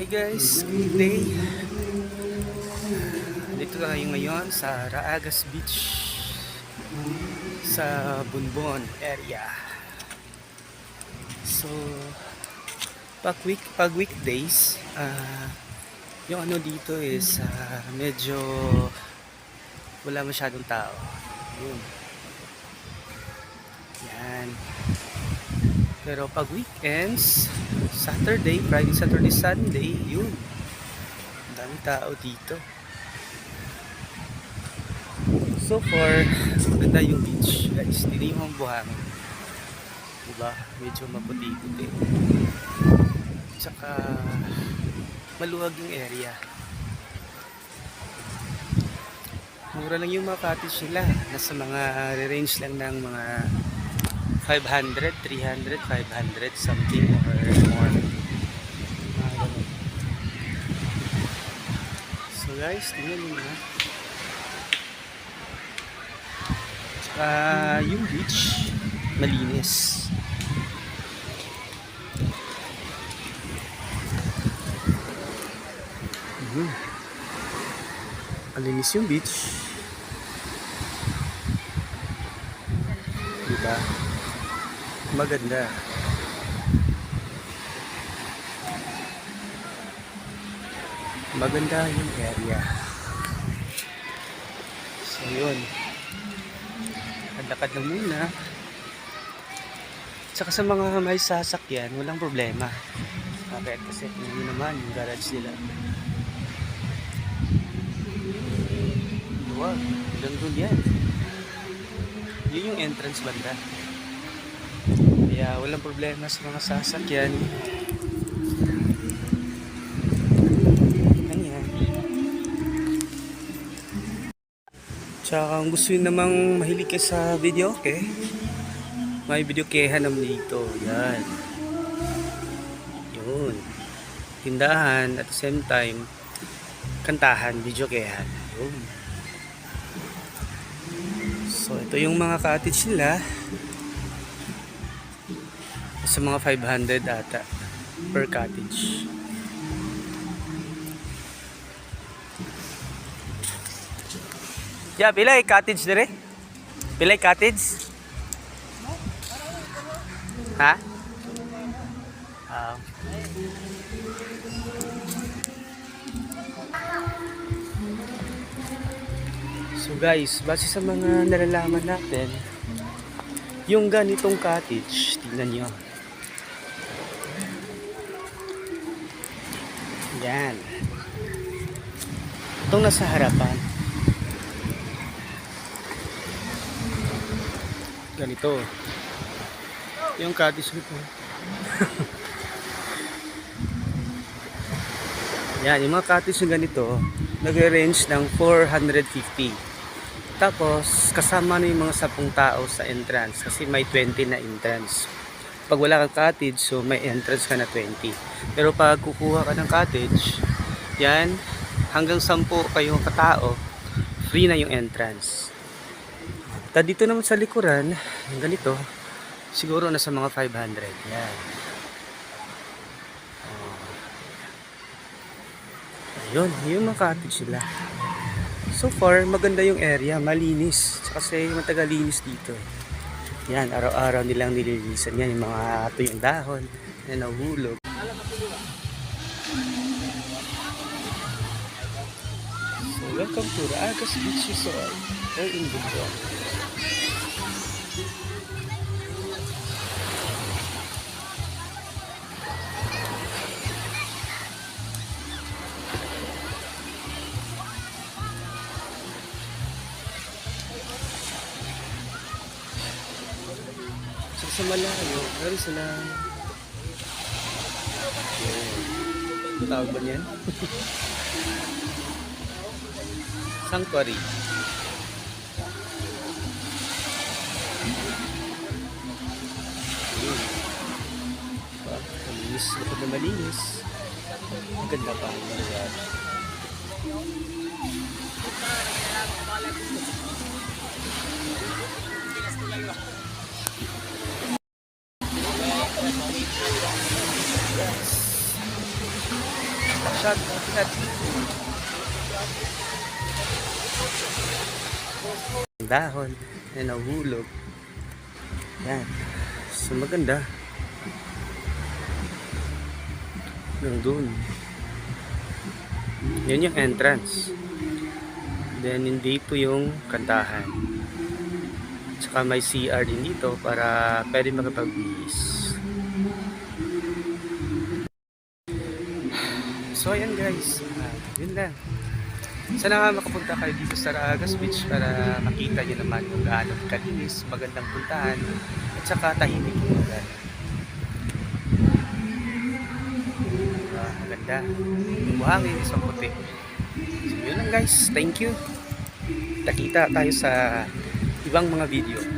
Guys, good day. Dito tayo ngayon sa Raagas Beach sa Bunbon area. So, pag weekdays, yung ano dito is medyo wala masyadong tao. Yun. Yan. Pero pag weekends, Saturday, Friday, Saturday, Sunday, yun. Dami tao dito. So far, maganda yung beach, guys. Hindi yung buhangin. Diba? Medyo maputi-puti. Tsaka, maluwag yung area. Mura lang yung mga cottage nila. Nasa mga range lang ng mga 500, 300, 500 something or more. So guys, tingnan nyo na. Tsaka yung beach, malinis. Malinis yung beach. Diba? Maganda. Maganda yung area. So yun, lakad na muna. Tsaka sa mga may sasakyan, walang problema. Bakit? Kasi hindi naman yung garage nila. Luwag, gandun yan. Yun yung entrance banda. Kaya walang problema sa mga sasakyan. Ganyan. Tsaka kung gusto nyo namang mahilig ka sa video, okay? May video kehan naman dito. Yan. Yun. Tindahan at the same time, kantahan, video kehan. Yun. So ito yung mga cottage nila. Sa mga 500 ata per cottage. Yeah, pilay cottage dire? Pilay cottage? Ha? So guys, base sa mga nalalaman natin, yung ganitong cottage, tingnan nyo. Yan. Itong nasa harapan. Ganito. Yung cottage nito. Yan, yung mga cottage na ganito, nag-range ng 450. Tapos, kasama na yung mga 10 tao sa entrance kasi may 20 na entrance. Pag wala kang cottage, so may entrance ka na 20. Pero pag kukuha ka ng cottage, yan, hanggang 10 kayong katao, free na yung entrance. Dito naman sa likuran, yung ganito, siguro nasa mga 500. Yan. Ayun, yung mga cottage nila. So far, maganda yung area, malinis. Kasi matagalinis dito. Yan, araw-araw nilang nililisan yan, yung mga tuyong dahon na nahulog. So, welcome to Raagas Beach Resort or in Bunbon. Sa malayo, meron silang tawag ba niyan? Sanctuary. Malinis, lapad na malinis. Ang ganda pa ang lugar. cut. Ang dahon na nahulog. Yan. So maganda. Nandun. Yan yung entrance. Then hindi po yung kantahan. Tsaka may CR din dito para pwede makapag-bihis. So ayan guys, yun lang. Sana nga makapunta kayo dito sa Ragas Beach para makita nyo naman kung gaano kalinis, magandang puntahan, at saka tahimik yung lugar. Maganda. Buhangin, isang puti. So yun lang guys, thank you. Nakita tayo sa ibang mga video.